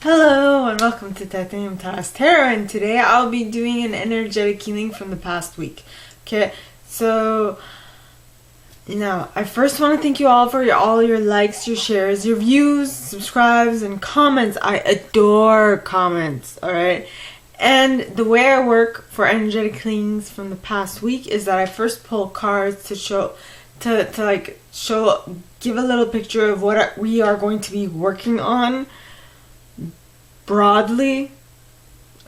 Hello and welcome to Titanium Task Tarot, and today I'll be doing an energetic healing from the past week. Okay, so now I first want to thank you all for all your likes, your shares, your views, subscribes, and comments. I adore comments, alright? And the way I work for energetic healings from the past week is that I first pull cards to show, give a little picture of what we are going to be working on broadly.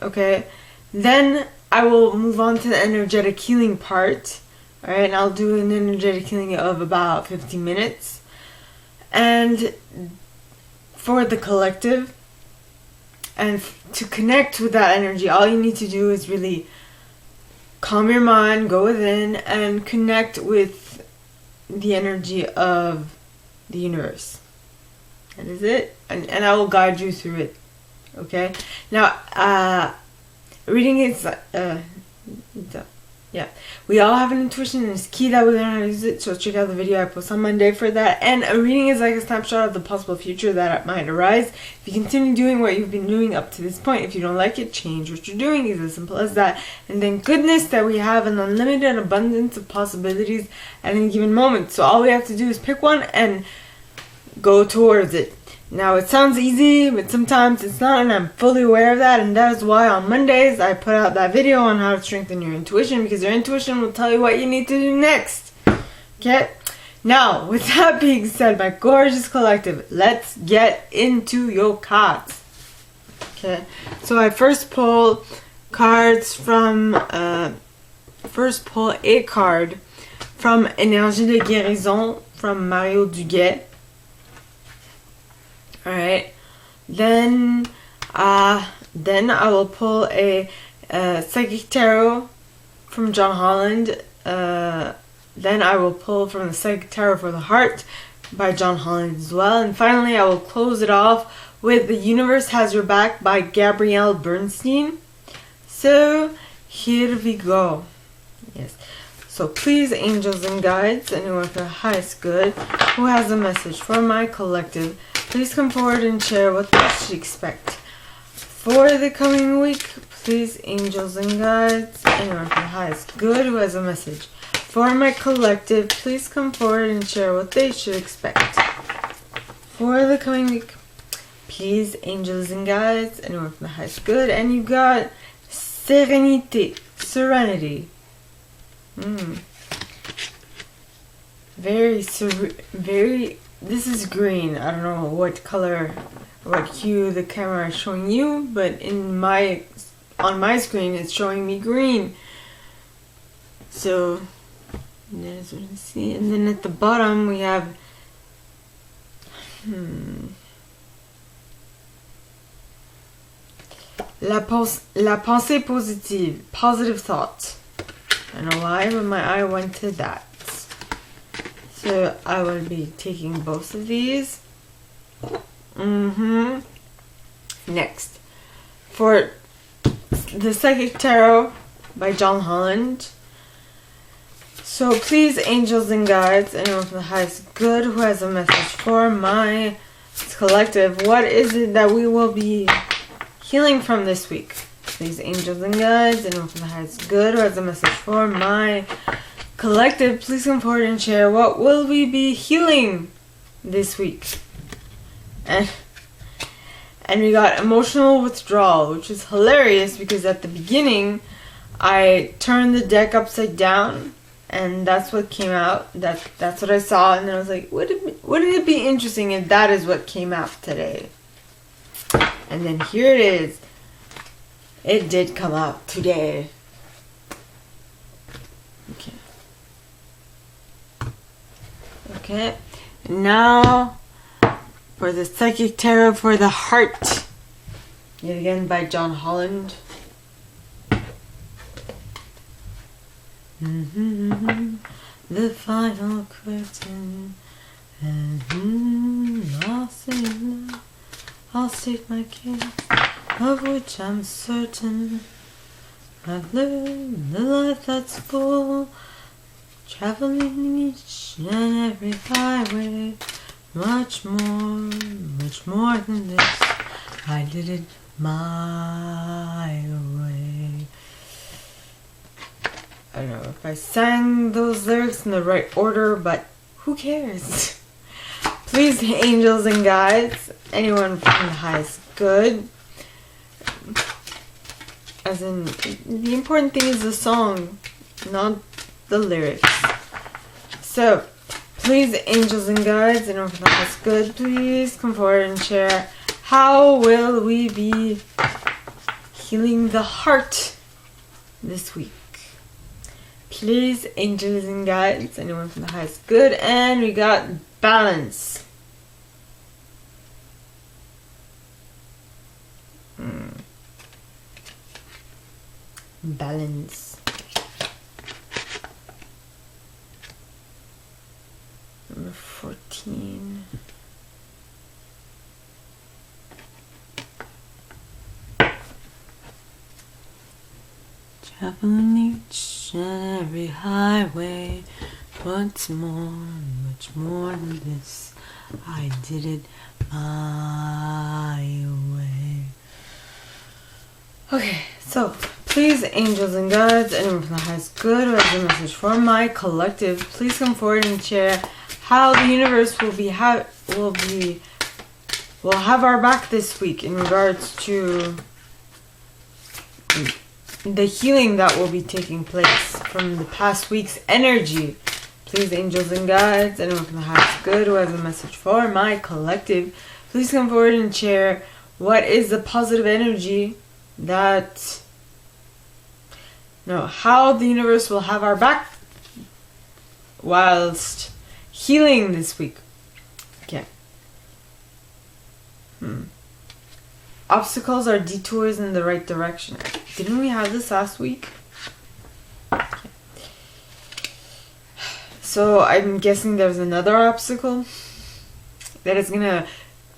Okay, then I will move on to the energetic healing part. Alright, and I'll do an energetic healing of about 15 minutes. And for the collective, and to connect with that energy, all you need to do is really calm your mind, go within, and connect with the energy of the universe. That is it. And I will guide you through it. Okay, now reading is we all have an intuition, and it's key that we learn how to use it. So check out the video I post on Monday for that. And a reading is like a snapshot of the possible future that might arise if you continue doing what you've been doing up to this point. If you don't like it, change what you're doing. It's as simple as that. And then goodness, that we have an unlimited abundance of possibilities at any given moment. So all we have to do is pick one and go towards it. Now, it sounds easy, but sometimes it's not, and I'm fully aware of that, and that is why on Mondays I put out that video on how to strengthen your intuition, because your intuition will tell you what you need to do next. Okay? Now, with that being said, my gorgeous collective, let's get into your cards. Okay? So I first pull cards from, a card from Énergie de Guérison from Mario Duguay. Alright, then I will pull a Psychic Tarot from John Holland. Then I will pull from the Psychic Tarot for the Heart by John Holland as well. And finally, I will close it off with The Universe Has Your Back by Gabrielle Bernstein. So, here we go. Yes. So please, angels and guides, anyone for the highest good who has a message for my collective, please come forward and share what they should expect for the coming week. Please, angels and guides, anyone for the highest good who has a message for my collective, please come forward and share what they should expect for the coming week. Please, angels and guides, anyone for the highest good. And you got Serenity. Very, this is green. I don't know what color, what hue the camera is showing you, but on my screen it's showing me green. So there's what you see. And then at the bottom we have La pensée positive, positive thought. I don't know why, but my eye went to that. So I will be taking both of these. Next, for the Psychic Tarot by John Holland. So please, angels and guides, anyone from the highest good who has a message for my collective, what is it that we will be healing from this week? Please, angels and guides, anyone from the highest good who has a message for my collective, please come forward and share what will we be healing this week. And we got emotional withdrawal, which is hilarious because at the beginning I turned the deck upside down and that's what came out. That's what I saw, and then I was like, wouldn't it be interesting if that is what came out today? And then here it is. It did come out today. Okay, now for the Psychic Tarot for the Heart, yet again by John Holland. The final curtain, and I'll state my case, of which I'm certain. I've lived a life that's full, traveling each and every highway, much more than this. I did it my way. I don't know if I sang those lyrics in the right order, but who cares? Please, angels and guides, anyone from the highest good. As in, the important thing is the song, not the lyrics. So, please, angels and guides, anyone from the highest good, please come forward and share. How will we be healing the heart this week? Please, angels and guides, anyone from the highest good. And we got balance. Balance. Number 14. Traveling each and every highway. What's more, much more than this? I did it my way. Okay, so please, angels and guides, anyone from the highest good who has a message for my collective, please come forward and share how the universe will have our back this week in regards to the healing that will be taking place from the past week's energy. Please, angels and guides, anyone from the highest good who has a message for my collective, please come forward and share what is the positive energy how the universe will have our back whilst healing this week. Okay. Obstacles are detours in the right direction. Didn't we have this last week? Okay. So I'm guessing there's another obstacle that is gonna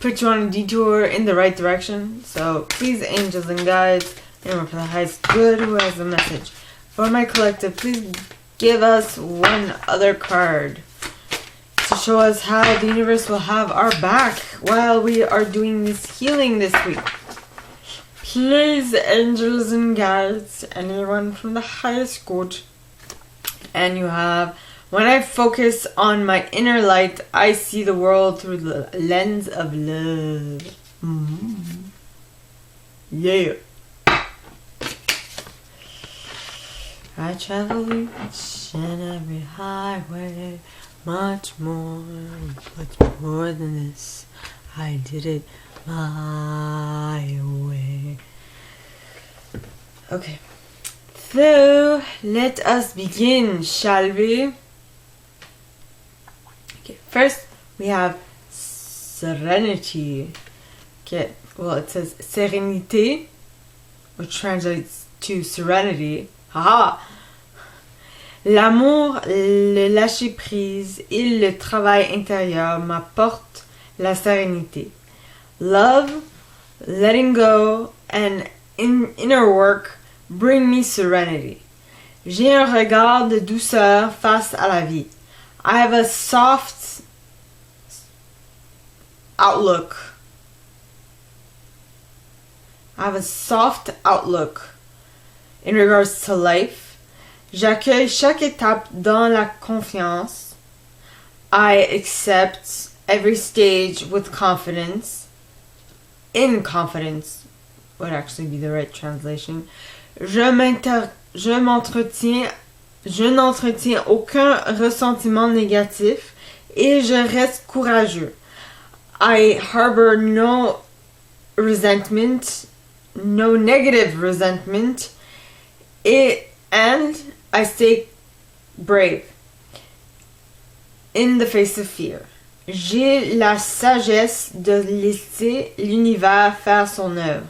put you on a detour in the right direction. So please, angels and guides, anyone from the highest good who has a message for my collective, please give us one other card to show us how the universe will have our back while we are doing this healing this week. Please, angels and guides, anyone from the highest good. And you have, when I focus on my inner light, I see the world through the lens of love. Yeah. I travel each and every highway, much more than this. I did it my way. Okay. So, let us begin, shall we? Okay, first we have Serenity. Okay, well, it says Serenity, which translates to serenity. Haha! L'amour, le lâcher-prise et le travail intérieur m'apportent la sérénité. Love, letting go, and inner work bring me serenity. J'ai un regard de douceur face à la vie. I have a soft outlook. In regards to life. J'accueille chaque étape dans la confiance. I accept every stage with confidence. In confidence would actually be the right translation. Je n'entretiens aucun ressentiment négatif et je reste courageux. I harbor no resentment, no negative resentment, and I stay brave in the face of fear. J'ai la sagesse de laisser l'univers faire son œuvre.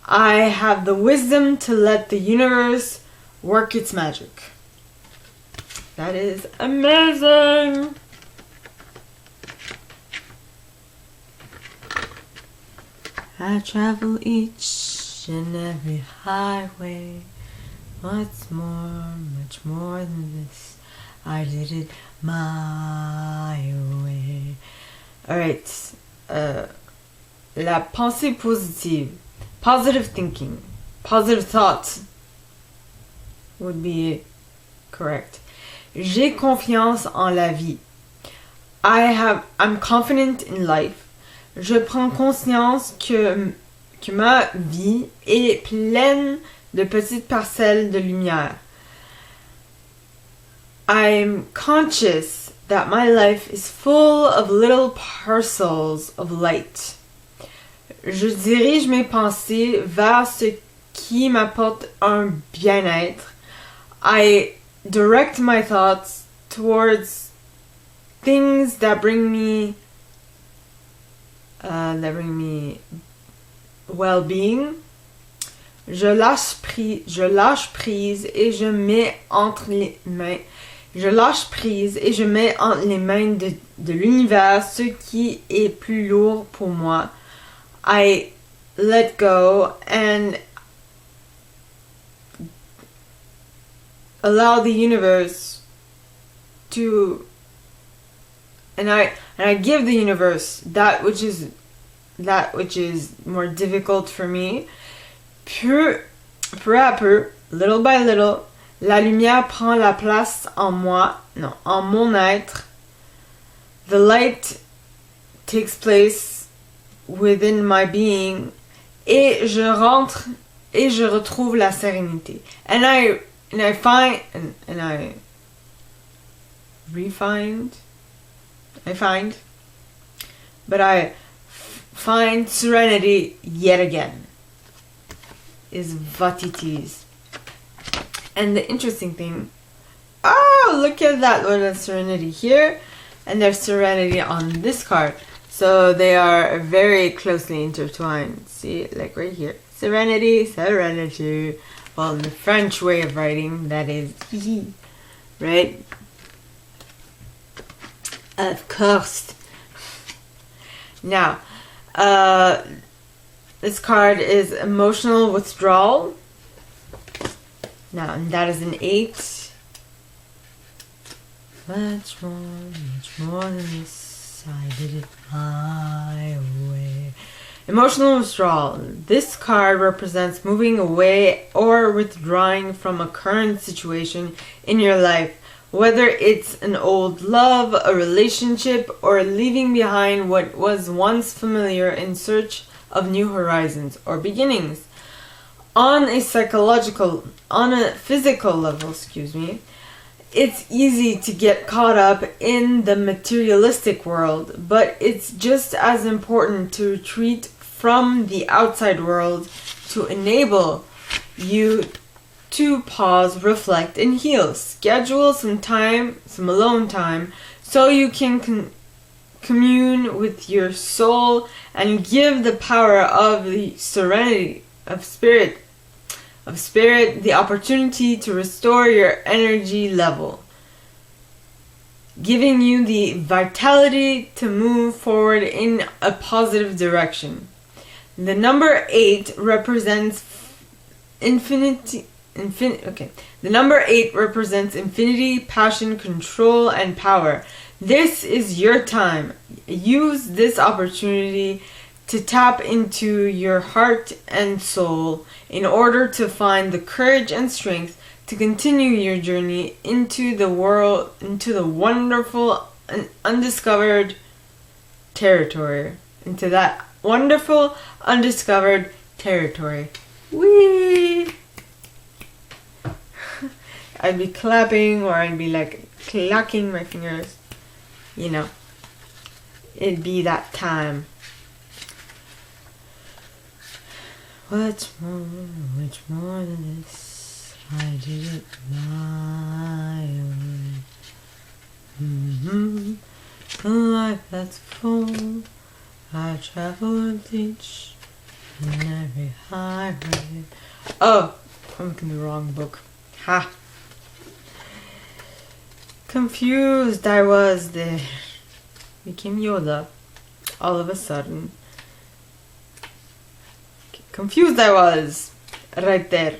I have the wisdom to let the universe work its magic. That is amazing! I travel each and every highway. What's more, much more than this? I did it my way. Alright, la pensée positive, positive thinking, positive thoughts would be correct. J'ai confiance en la vie. I'm confident in life. Je prends conscience que ma vie est pleine de petites parcelles de lumière. I'm conscious that my life is full of little parcels of light. Je dirige mes pensées vers ce qui m'apporte un bien-être. I direct my thoughts towards things that bring me well-being. Je lâche prise et je mets entre les mains. Je lâche prise et je mets entre les mains de l'univers ce qui est plus lourd pour moi. I let go and allow the universe to, and I give the universe that which is more difficult for me. Peu à peu, little by little, la lumière prend la place en mon être. The light takes place within my being, et je rentre et je retrouve la sérénité. And I find, but I find serenity yet again. Is what it is. And the interesting thing, look at that little serenity here, and there's serenity on this card. So they are very closely intertwined. See, like right here. Serenity, serenity. Well, in the French way of writing, that is right? Of course. Now, this card is emotional withdrawal. Now, and that is an 8. Much more than this. I did it my way. Emotional withdrawal. This card represents moving away or withdrawing from a current situation in your life, whether it's an old love, a relationship, or leaving behind what was once familiar in search of new horizons or beginnings. On a physical level, it's easy to get caught up in the materialistic world, but it's just as important to retreat from the outside world to enable you to pause, reflect, and heal. Schedule some time, some alone time, so you can commune with your soul and give the power of the serenity of spirit the opportunity to restore your energy level, giving you the vitality to move forward in a positive direction. The number 8 represents infinity. The number 8 represents infinity, passion, control, and power. This is your time. Use this opportunity to tap into your heart and soul in order to find the courage and strength to continue your journey into the world, into the wonderful and undiscovered territory. Into that wonderful, undiscovered territory. Whee! I'd be clapping, or I'd be like clacking my fingers. You know, it'd be that time. Much more than this, I did it my way. A life that's full, I traveled each and every highway. Oh, I'm looking at the wrong book. Ha! Confused I was there. Became Yoda all of a sudden. Confused I was right there.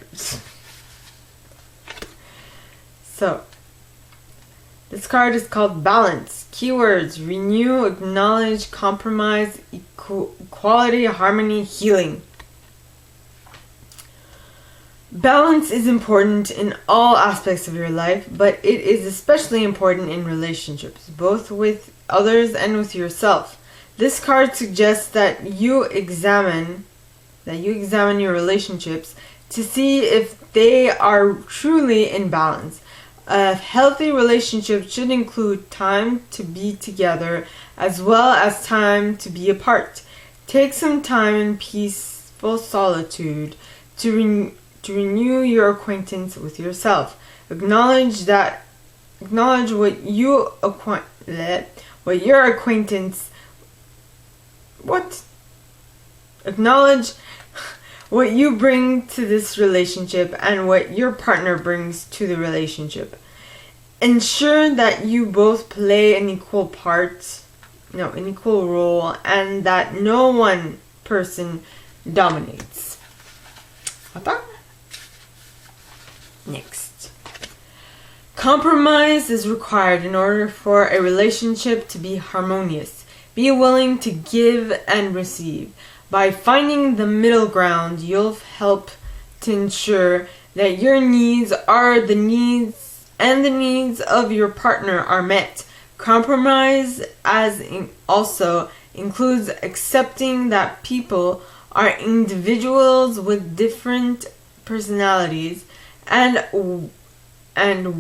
So, this card is called Balance. Keywords: renew, acknowledge, compromise, equality, harmony, healing. Balance is important in all aspects of your life, but it is especially important in relationships, both with others and with yourself. This card suggests that you examine your relationships to see if they are truly in balance. A healthy relationship should include time to be together as well as time to be apart. Take some time in peaceful solitude to renew your acquaintance with yourself. Acknowledge what your acquaintance Acknowledge what you bring to this relationship and what your partner brings to the relationship. Ensure that you both play an equal role, and that no one person dominates. Next. Compromise is required in order for a relationship to be harmonious. Be willing to give and receive. By finding the middle ground, you'll help to ensure that your needs are the needs and the needs of your partner are met. Compromise also includes accepting that people are individuals with different personalities and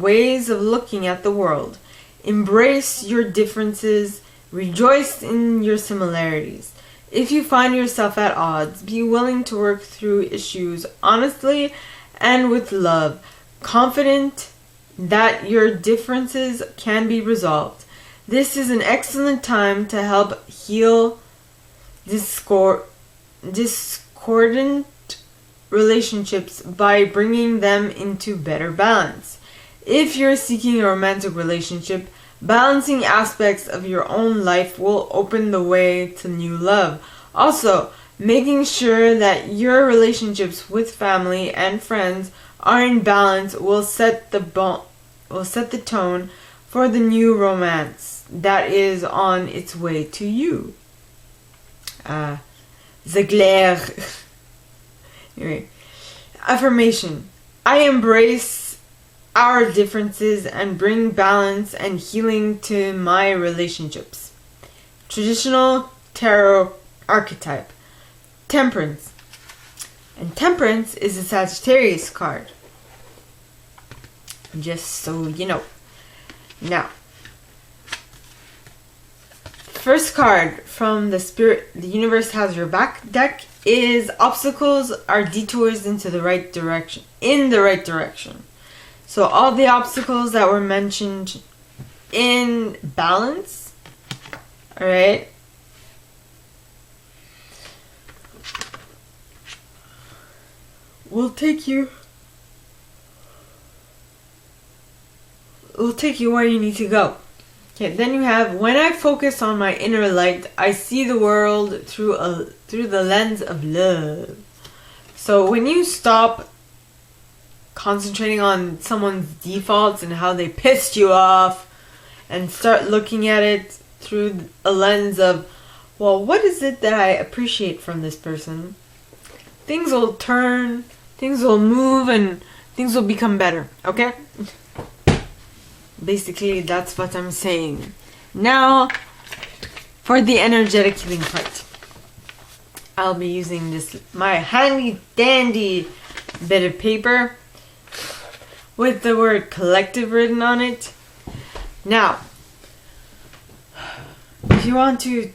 ways of looking at the world. Embrace your differences, rejoice in your similarities. If you find yourself at odds, be willing to work through issues honestly and with love, confident that your differences can be resolved. This is an excellent time to help heal discordant relationships by bringing them into better balance. If you're seeking a romantic relationship, balancing aspects of your own life will open the way to new love. Also, making sure that your relationships with family and friends are in balance will set the tone for the new romance that is on its way to you. Zegler. Anyway, affirmation. I embrace our differences and bring balance and healing to my relationships. Traditional tarot archetype. Temperance. And Temperance is a Sagittarius card. Just so you know. Now, first card from the Universe Has Your Back deck is obstacles are detours in the right direction. So all the obstacles that were mentioned in balance, all right, will take you where you need to go. Okay, then you have, when I focus on my inner light, I see the world through the lens of love. So when you stop concentrating on someone's defaults and how they pissed you off and start looking at it through a lens of, well, what is it that I appreciate from this person? Things will turn, things will move, and things will become better, okay? Basically, that's what I'm saying. Now, for the energetic healing part, I'll be using my handy dandy bit of paper with the word collective written on it. Now, if you want to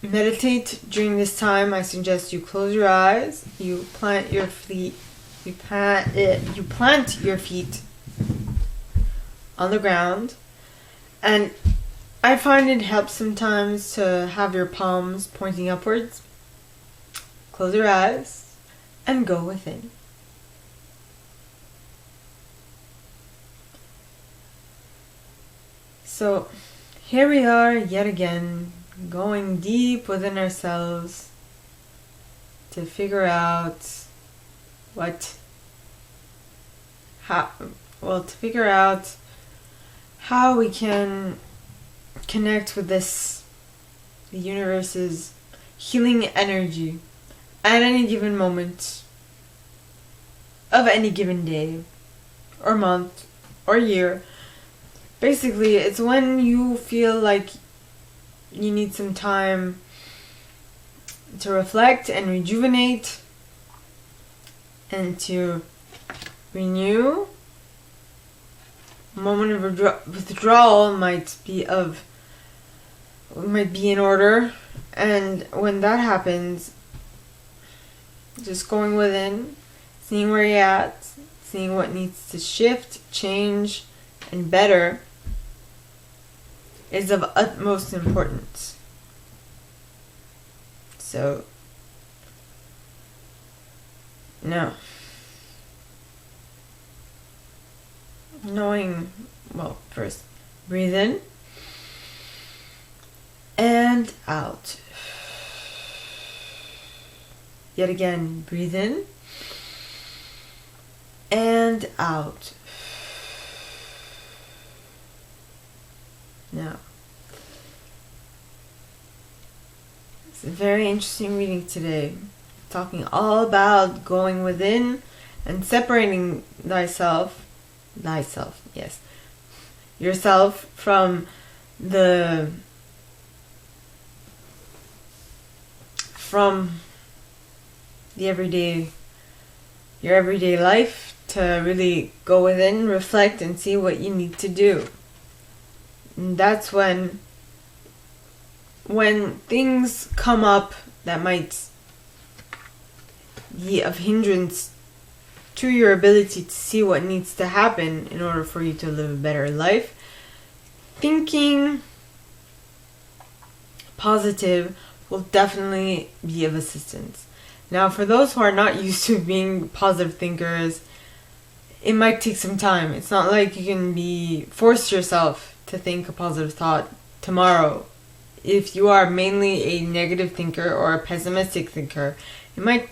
meditate during this time, I suggest you close your eyes, you plant your feet on the ground, and I find it helps sometimes to have your palms pointing upwards. Close your eyes and go within. So here we are yet again, going deep within ourselves to figure out how we can connect with this, the universe's healing energy at any given moment of any given day or month or year. Basically, it's when you feel like you need some time to reflect and rejuvenate and to renew. A moment of withdrawal might be in order, and when that happens, just going within, seeing where you're at, seeing what needs to shift, change, and better is of utmost importance. So, no. First, breathe in and out. Yet again, breathe in and out. Now, it's a very interesting reading today, talking all about going within and separating yourself from your everyday life, to really go within, reflect, and see what you need to do. And that's when things come up that might be of hindrance to your ability to see what needs to happen in order for you to live a better life, thinking positive will definitely be of assistance. Now, for those who are not used to being positive thinkers, it might take some time. It's not like you can force yourself to think a positive thought tomorrow. If you are mainly a negative thinker or a pessimistic thinker, it might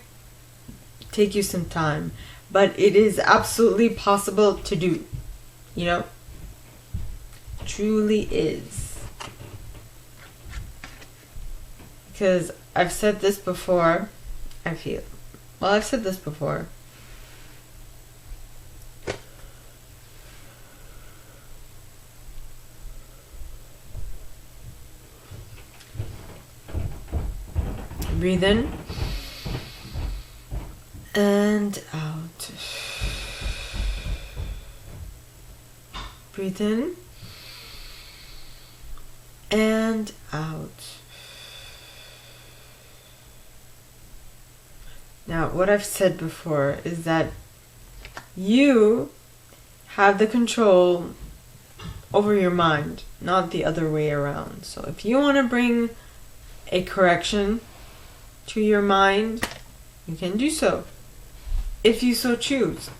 take you some time. But it is absolutely possible to do. Truly is. Because I've said this before. I've said this before. Breathe in and out. Breathe in and out. Now, what I've said before is that you have the control over your mind, not the other way around. So if you want to bring a correction to your mind, you can do so, if you so choose.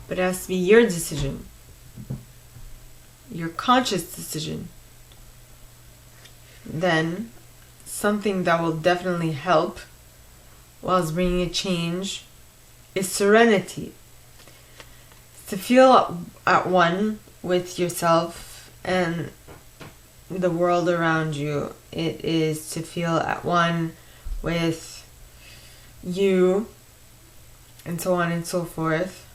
But it has to be your decision, your conscious decision. Then, something that will definitely help whilst bringing a change is serenity. To feel at one with yourself and the world around you. It is to feel at one with you, and so on and so forth.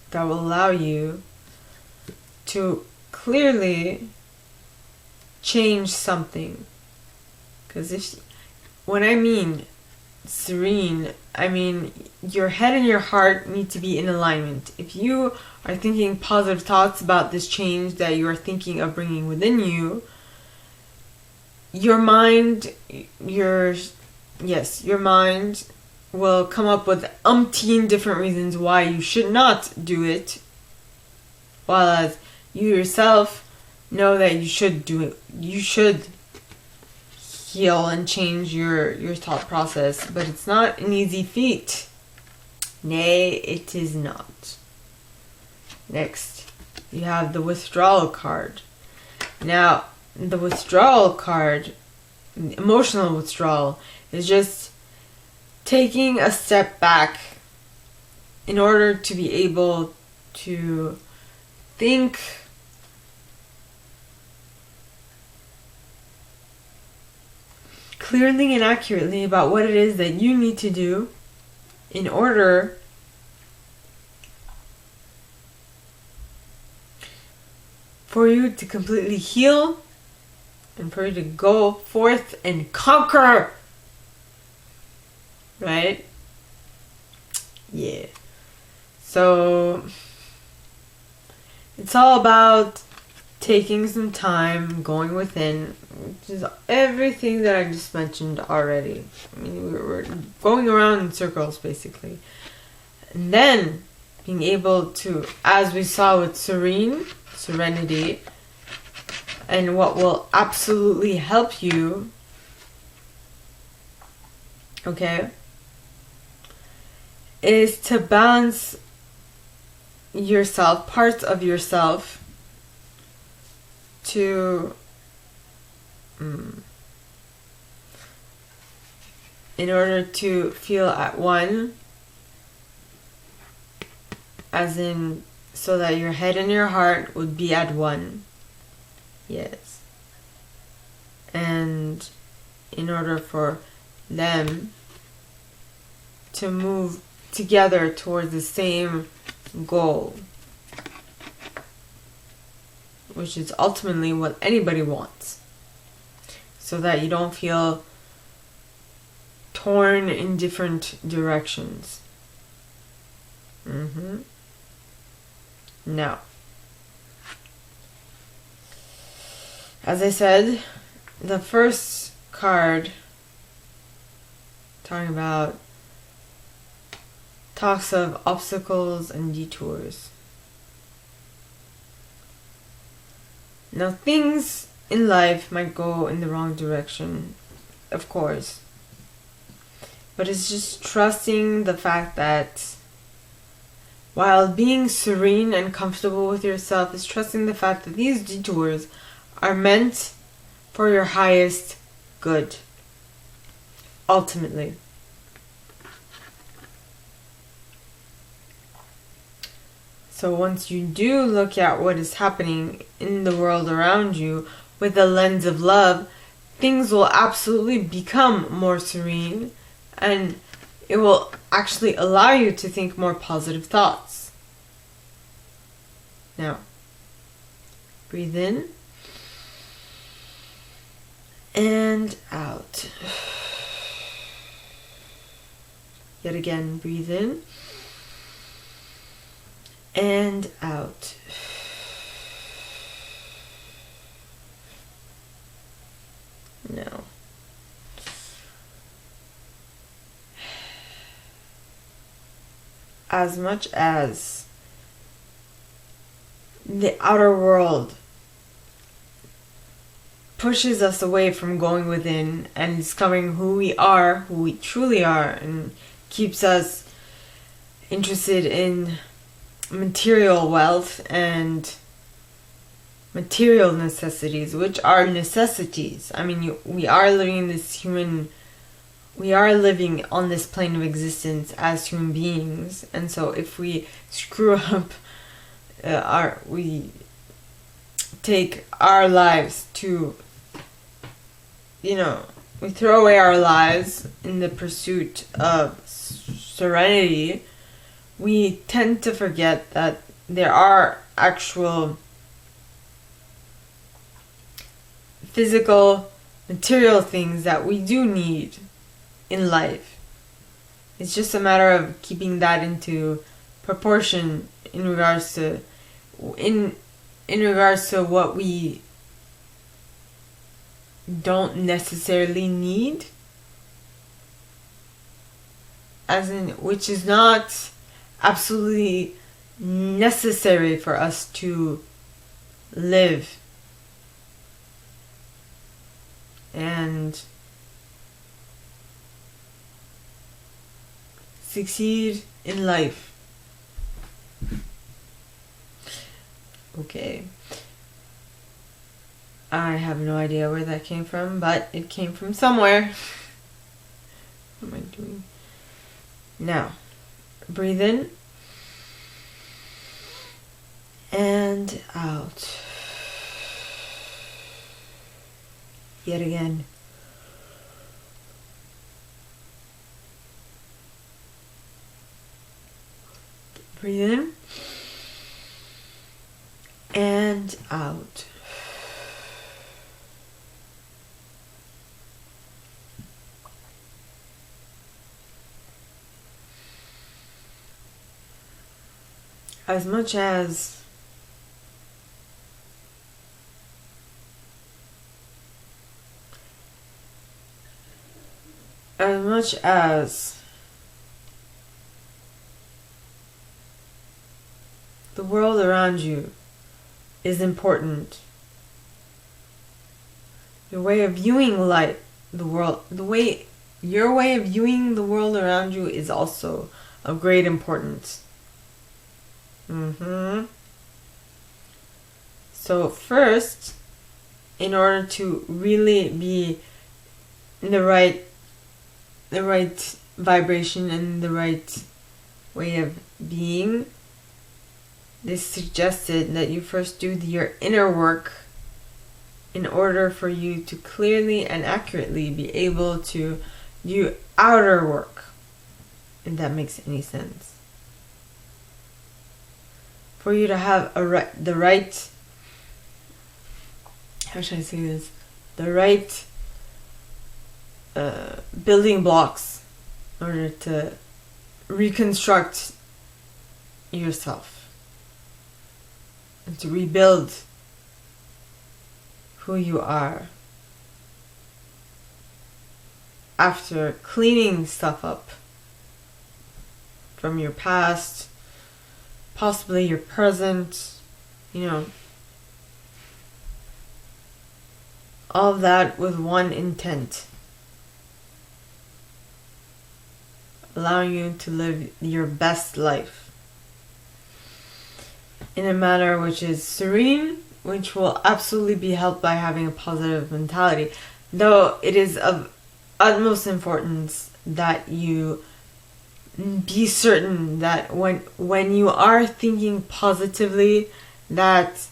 That will allow you to clearly change something. Because when I mean serene, I mean your head and your heart need to be in alignment. If you are thinking positive thoughts about this change that you are thinking of bringing within you, your mind will come up with umpteen different reasons why you should not do it, while you yourself know that you should do it. You should heal and change your thought process, but it's not an easy feat. Nay, it is not. Next, you have the withdrawal card. Now, the withdrawal card, emotional withdrawal, is just taking a step back in order to be able to think clearly and accurately about what it is that you need to do in order for you to completely heal and for you to go forth and conquer. Right? Yeah. So it's all about taking some time, going within, which is everything that I just mentioned already. I mean, we're going around in circles, basically. And then being able to, as we saw with Serenity, and what will absolutely help you, okay, is to balance yourself, parts of yourself, to in order to feel at one, as in so that your head and your heart would be at one. Yes. And in order for them to move together towards the same goal, which is ultimately what anybody wants, so that you don't feel torn in different directions. Now, as I said, the first card talking about talks of obstacles and detours. Now, things in life might go in the wrong direction, of course. But it's just trusting the fact that while being serene and comfortable with yourself, is trusting the fact that these detours are meant for your highest good, ultimately. So once you do look at what is happening in the world around you with a lens of love, things will absolutely become more serene, and it will actually allow you to think more positive thoughts. Now, breathe in and out. Yet again, breathe in and out. Now, as much as the outer world pushes us away from going within and discovering who we are, who we truly are, and keeps us interested in material wealth and material necessities, which are necessities. I mean, we are living on this plane of existence as human beings, and so if we screw up we take our lives to, we throw away our lives in the pursuit of serenity, we tend to forget that there are actual physical, material things that we do need in life. It's just a matter of keeping that into proportion in regards to what we don't necessarily need, as in which is not absolutely necessary for us to live and succeed in life. Okay. I have no idea where that came from, but it came from somewhere. What am I doing? Now, breathe in And out. Yet again. Breathe in. And out. As much as the world around you is important, your way of viewing your way of viewing the world around you is also of great importance. So first, in order to really be in the right vibration and the right way of being, this suggested that you first do your inner work in order for you to clearly and accurately be able to do outer work, if that makes any sense. For you to have the right, how should I say this? The right building blocks in order to reconstruct yourself and to rebuild who you are after cleaning stuff up from your past, possibly your present, all of that with one intent: allowing you to live your best life in a manner which is serene, which will absolutely be helped by having a positive mentality. Though it is of utmost importance that you be certain that when you are thinking positively, that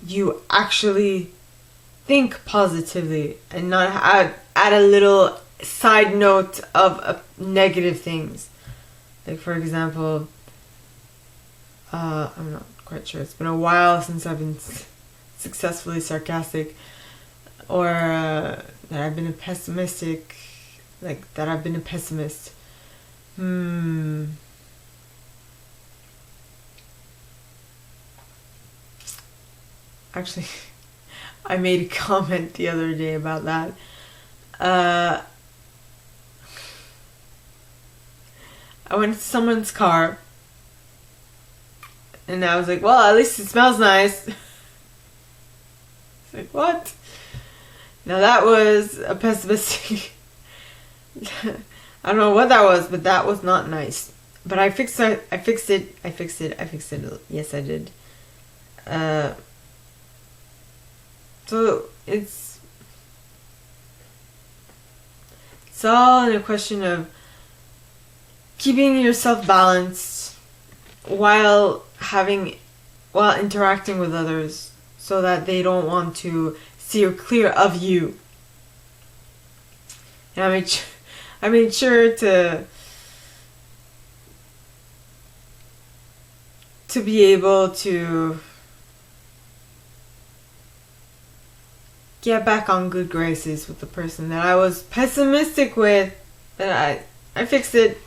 you actually think positively and not add a little side note of negative things. Like, for example, I'm not quite sure, it's been a while since I've been successfully sarcastic, or that I've been a pessimist. Actually, I made a comment the other day about that. I went to someone's car and I was like, well, at least it smells nice. It's like, what? Now that was a pessimistic I don't know what that was, but that was not nice. But I fixed it. Yes, I did. So it's all in a question of keeping yourself balanced while interacting with others, so that they don't want to steer clear of you. And I made sure to be able to get back on good graces with the person that I was pessimistic with, that I fixed it.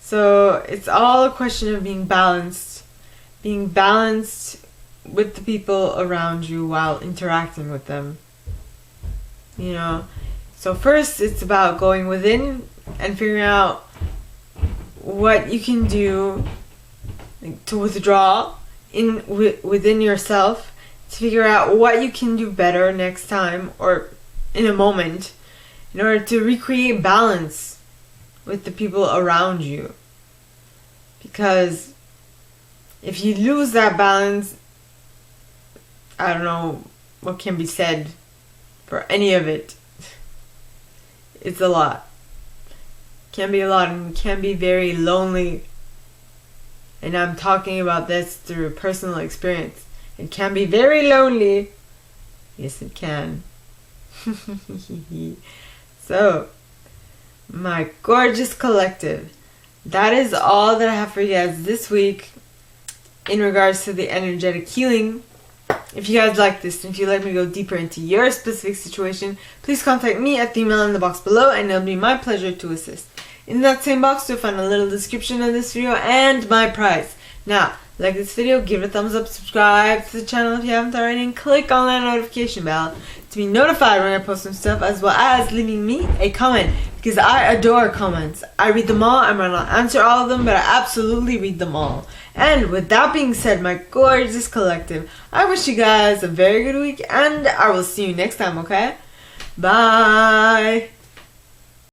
So it's all a question of being balanced with the people around you while interacting with them. So first it's about going within and figuring out what you can do to withdraw within yourself, to figure out what you can do better next time or in a moment, in order to recreate balance with the people around you. Because if you lose that balance, I don't know what can be said for any of it. It's a lot. Can be a lot, and can be very lonely And I'm talking about this through personal experience. It can be very lonely. Yes, it can. So, my gorgeous collective, that is all that I have for you guys this week in regards to the energetic healing. If you guys like this, and if you'd like me to go deeper into your specific situation, please contact me at the email in the box below, and it'll be my pleasure to assist. In that same box, you'll find a little description of this video and my price. Now, like this video, give it a thumbs up, subscribe to the channel if you haven't already, and click on that notification bell to be notified when I post some stuff, as well as leaving me a comment, because I adore comments. I read them all. I might not answer all of them, but I absolutely read them all. And with that being said, my gorgeous collective, I wish you guys a very good week, and I will see you next time, okay? Bye!